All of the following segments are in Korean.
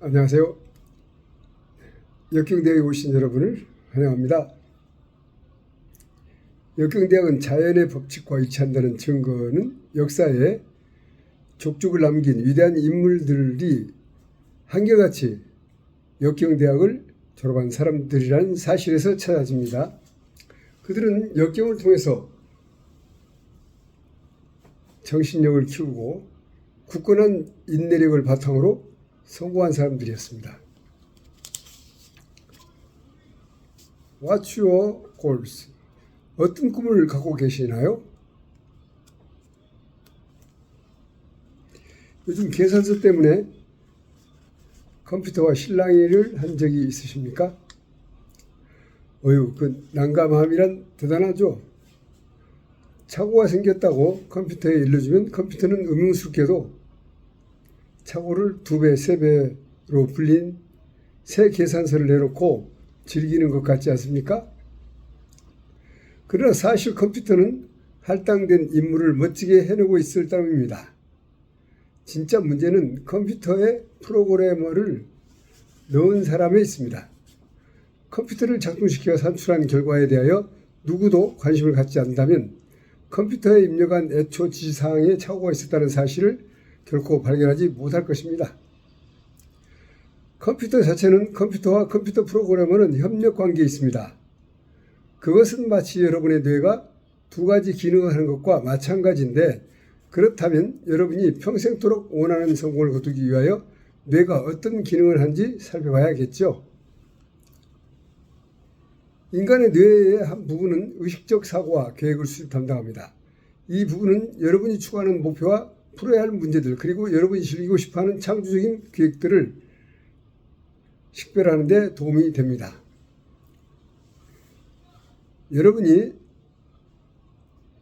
안녕하세요. 역경대학에 오신 여러분을 환영합니다. 역경대학은 자연의 법칙과 일치한다는 증거는 역사에 족적을 남긴 위대한 인물들이 한결같이 역경대학을 졸업한 사람들이라는 사실에서 찾아집니다. 그들은 역경을 통해서 정신력을 키우고 굳건한 인내력을 바탕으로 성공한 사람들이었습니다. What's your goals? 어떤 꿈을 갖고 계시나요? 요즘 계산서 때문에 컴퓨터와 실랑이를 한 적이 있으십니까? 그 난감함이란 대단하죠. 착오가 생겼다고 컴퓨터에 일러주면 컴퓨터는 의문스럽게도 착오를 2배, 3배로 불린 새 계산서를 내놓고 즐기는 것 같지 않습니까? 그러나 사실 컴퓨터는 할당된 임무를 멋지게 해내고 있을 따름입니다. 진짜 문제는 컴퓨터에 프로그래머를 넣은 사람에 있습니다. 컴퓨터를 작동시켜 산출한 결과에 대하여 누구도 관심을 갖지 않는다면 컴퓨터에 입력한 애초 지시사항에 착오가 있었다는 사실을 결코 발견하지 못할 것입니다. 컴퓨터 자체는 컴퓨터와 컴퓨터 프로그래머는 협력관계에 있습니다. 그것은 마치 여러분의 뇌가 2가지 기능을 하는 것과 마찬가지인데, 그렇다면 여러분이 평생토록 원하는 성공을 거두기 위하여 뇌가 어떤 기능을 하는지 살펴봐야겠죠. 인간의 뇌의 한 부분은 의식적 사고와 계획을 수립 담당합니다. 이 부분은 여러분이 추구하는 목표와 풀어야 할 문제들, 그리고 여러분이 즐기고 싶어하는 창조적인 계획들을 식별하는 데 도움이 됩니다. 여러분이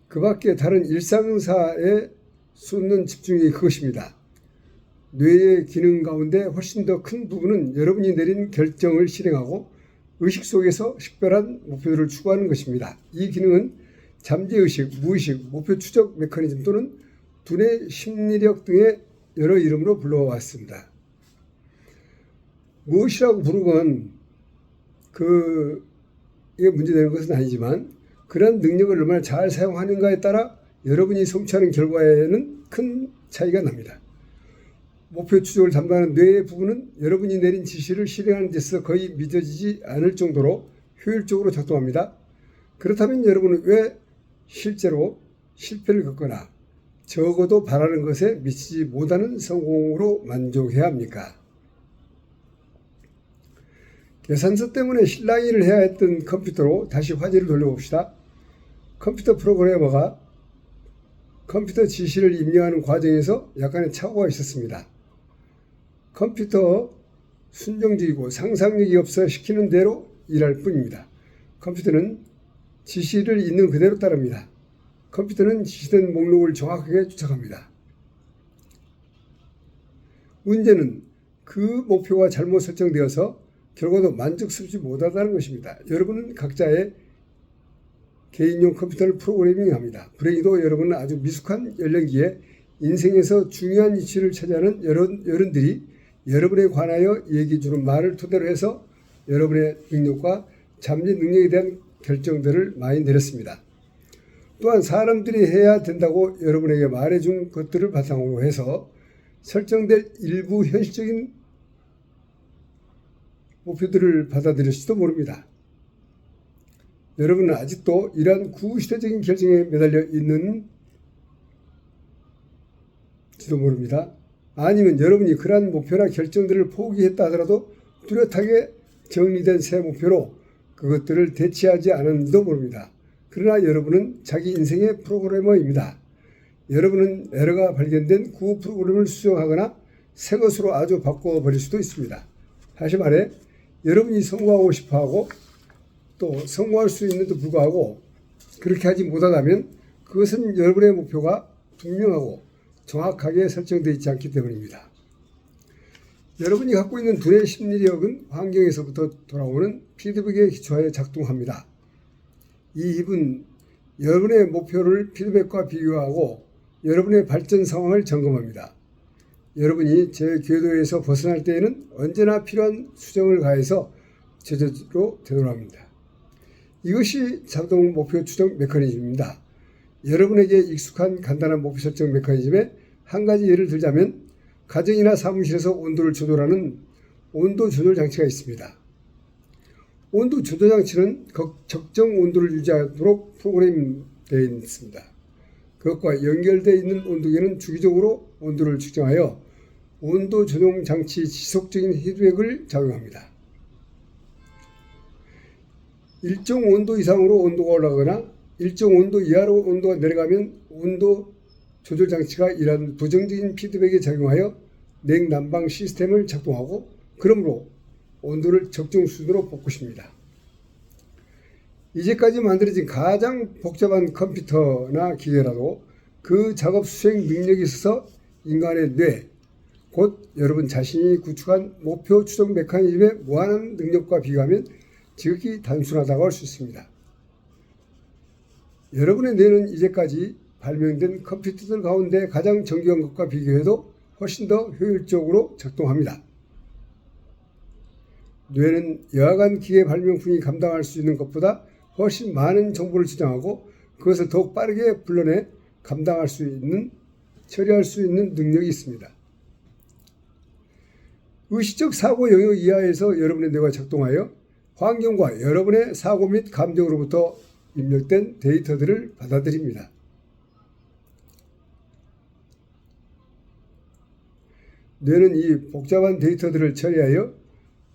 그 밖에 다른 일상사에 쏟는 집중력이 그것입니다. 뇌의 기능 가운데 훨씬 더 큰 부분은 여러분이 내린 결정을 실행하고 의식 속에서 식별한 목표들을 추구하는 것입니다. 이 기능은 잠재의식, 무의식, 목표 추적 메커니즘 또는 두뇌 심리력 등의 여러 이름으로 불러왔습니다. 무엇이라고 부르건 이게 문제되는 것은 아니지만, 그런 능력을 얼마나 잘 사용하는가에 따라 여러분이 성취하는 결과에는 큰 차이가 납니다. 목표 추적을 담당하는 뇌의 부분은 여러분이 내린 지시를 실행하는 데 있어서 거의 믿어지지 않을 정도로 효율적으로 작동합니다. 그렇다면 여러분은 왜 실제로 실패를 겪거나 적어도 바라는 것에 미치지 못하는 성공으로 만족해야 합니까? 계산서 때문에 실랑이를 해야 했던 컴퓨터로 다시 화제를 돌려봅시다. 컴퓨터 프로그래머가 컴퓨터 지시를 입력하는 과정에서 약간의 착오가 있었습니다. 컴퓨터 순정적이고 상상력이 없어 시키는 대로 일할 뿐입니다. 컴퓨터는 지시를 있는 그대로 따릅니다. 컴퓨터는 지시된 목록을 정확하게 추적합니다. 문제는 그 목표가 잘못 설정되어서 결과도 만족스럽지 못하다는 것입니다. 여러분은 각자의 개인용 컴퓨터를 프로그래밍합니다. 불행히도 여러분은 아주 미숙한 연령기에 인생에서 중요한 위치를 차지하는 여러분들이 여러분에 관하여 얘기 주는 말을 토대로 해서 여러분의 능력과 잠재 능력에 대한 결정들을 많이 내렸습니다. 또한 사람들이 해야 된다고 여러분에게 말해준 것들을 바탕으로 해서 설정될 일부 현실적인 목표들을 받아들일지도 모릅니다. 여러분은 아직도 이러한 구시대적인 결정에 매달려 있는지도 모릅니다. 아니면 여러분이 그러한 목표나 결정들을 포기했다 하더라도 뚜렷하게 정리된 새 목표로 그것들을 대체하지 않았는지도 모릅니다. 그러나 여러분은 자기 인생의 프로그래머입니다. 여러분은 에러가 발견된 구 프로그램을 수정하거나 새 것으로 아주 바꿔버릴 수도 있습니다. 다시 말해, 여러분이 성공하고 싶어하고 또 성공할 수 있는데도 불구하고 그렇게 하지 못하다면 그것은 여러분의 목표가 분명하고 정확하게 설정되어 있지 않기 때문입니다. 여러분이 갖고 있는 두뇌 심리력은 환경에서부터 돌아오는 피드백에 기초하여 작동합니다. 이 힘은 여러분의 목표를 피드백과 비교하고 여러분의 발전 상황을 점검합니다. 여러분이 제 궤도에서 벗어날 때에는 언제나 필요한 수정을 가해서 제자로 되돌아옵니다. 이것이 자동 목표 추정 메커니즘입니다. 여러분에게 익숙한 간단한 목표 설정 메커니즘의 한 가지 예를 들자면 가정이나 사무실에서 온도를 조절하는 온도 조절 장치가 있습니다. 온도 조절 장치는 적정 온도를 유지하도록 프로그램되어 있습니다. 그것과 연결되어 있는 온도계는 주기적으로 온도를 측정하여 온도 조정 장치 지속적인 피드백을 작용합니다. 일정 온도 이상으로 온도가 올라가거나 일정 온도 이하로 온도가 내려가면 온도 조절 장치가 이러한 부정적인 피드백에 작용하여 냉난방 시스템을 작동하고 그러므로 온도를 적정 수준으로 바꾸십니다. 이제까지 만들어진 가장 복잡한 컴퓨터나 기계라도 그 작업 수행 능력이 있어서 인간의 뇌, 곧 여러분 자신이 구축한 목표 추정 메커니즘의 무한한 능력과 비교하면 지극히 단순하다고 할 수 있습니다. 여러분의 뇌는 이제까지 발명된 컴퓨터들 가운데 가장 정교한 것과 비교해도 훨씬 더 효율적으로 작동합니다. 뇌는 여하간 기계 발명품이 감당할 수 있는 것보다 훨씬 많은 정보를 저장하고 그것을 더욱 빠르게 불러내 감당할 수 있는, 처리할 수 있는 능력이 있습니다. 의식적 사고 영역 이하에서 여러분의 뇌가 작동하여 환경과 여러분의 사고 및 감정으로부터 입력된 데이터들을 받아들입니다. 뇌는 이 복잡한 데이터들을 처리하여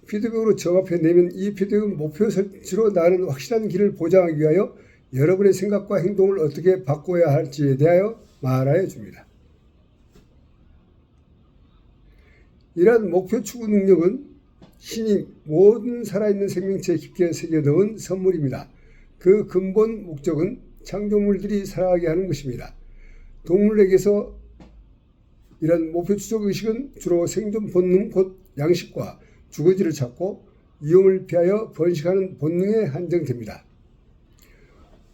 피드백으로 정합해내면 이 피드백은 목표 설치로 나가는 확실한 길을 보장하기 위하여 여러분의 생각과 행동을 어떻게 바꿔야 할지에 대하여 말하여 줍니다. 이러한 목표 추구 능력은 신이 모든 살아있는 생명체에 깊게 새겨넣은 선물입니다. 그 근본 목적은 창조물들이 살아가게 하는 것입니다. 동물에게서 이러한 목표 추적 의식은 주로 생존 본능 곧 양식과 주거지를 찾고 위험을 피하여 번식하는 본능에 한정됩니다.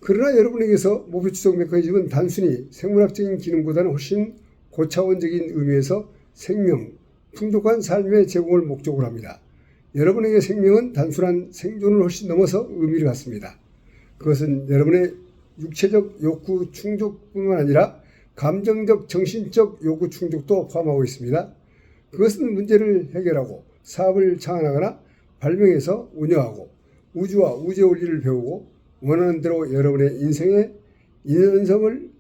그러나 여러분에게서 목표 추적 메커니즘은 단순히 생물학적인 기능보다는 훨씬 고차원적인 의미에서 생명, 풍족한 삶의 제공을 목적으로 합니다. 여러분에게 생명은 단순한 생존을 훨씬 넘어서 의미를 갖습니다. 그것은 여러분의 육체적 욕구 충족뿐만 아니라 감정적, 정신적 욕구 충족도 포함하고 있습니다. 그것은 문제를 해결하고 사업을 창안하거나 발명해서 운영하고 우주와 우주의 원리를 배우고 원하는 대로 여러분의 인생의 인연성을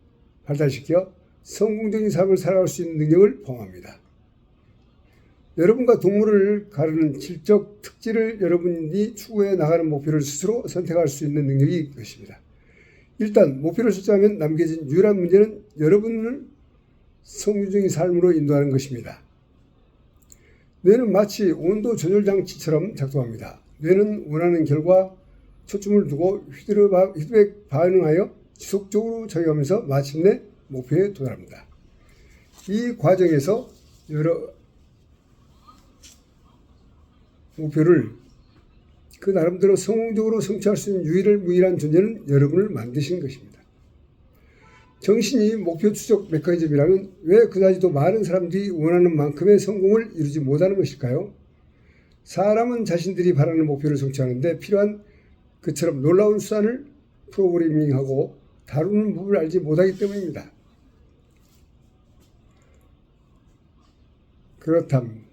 발달시켜 성공적인 삶을 살아갈 수 있는 능력을 포함합니다. 여러분과 동물을 가르는 질적 특질을 여러분이 추구해 나가는 목표를 스스로 선택할 수 있는 능력이 것입니다. 일단 목표를 설정하면 남겨진 유일한 문제는 여러분을 성공적인 삶으로 인도하는 것입니다. 뇌는 마치 온도 조절 장치처럼 작동합니다. 뇌는 원하는 결과 초점을 두고 피드백 반응하여 지속적으로 적용하면서 마침내 목표에 도달합니다. 이 과정에서 여러 목표를 그 나름대로 성공적으로 성취할 수 있는 유일한 존재는 여러분을 만드신 것입니다. 정신이 목표 추적 메커니즘이라면 왜 그다지도 많은 사람들이 원하는 만큼의 성공을 이루지 못하는 것일까요? 사람은 자신들이 바라는 목표를 성취하는데 필요한 그처럼 놀라운 수단을 프로그래밍하고 다루는 법을 알지 못하기 때문입니다. 그렇다면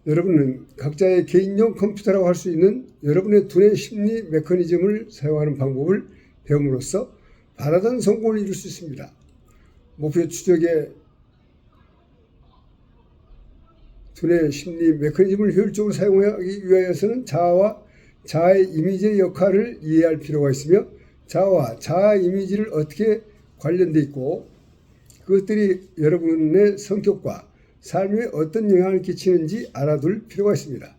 여러분은 각자의 개인용 컴퓨터라고 할 수 있는 여러분의 두뇌 심리 메커니즘을 사용하는 방법을 배움으로써 바라던 성공을 이룰 수 있습니다. 목표 추적의 두뇌 심리 메커니즘을 효율적으로 사용하기 위하여서는 자아와 자아의 이미지의 역할을 이해할 필요가 있으며 자아와 자아 이미지를 어떻게 관련되어 있고 그것들이 여러분의 성격과 삶에 어떤 영향을 끼치는지 알아둘 필요가 있습니다.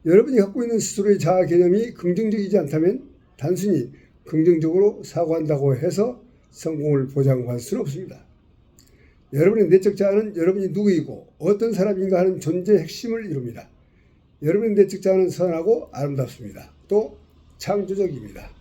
여러분이 갖고 있는 스스로의 자아 개념이 긍정적이지 않다면 단순히 긍정적으로 사고한다고 해서 성공을 보장받을 수는 없습니다. 여러분의 내적 자아는 여러분이 누구이고 어떤 사람인가 하는 존재의 핵심을 이룹니다. 여러분의 내적 자아는 선하고 아름답습니다. 또 창조적입니다.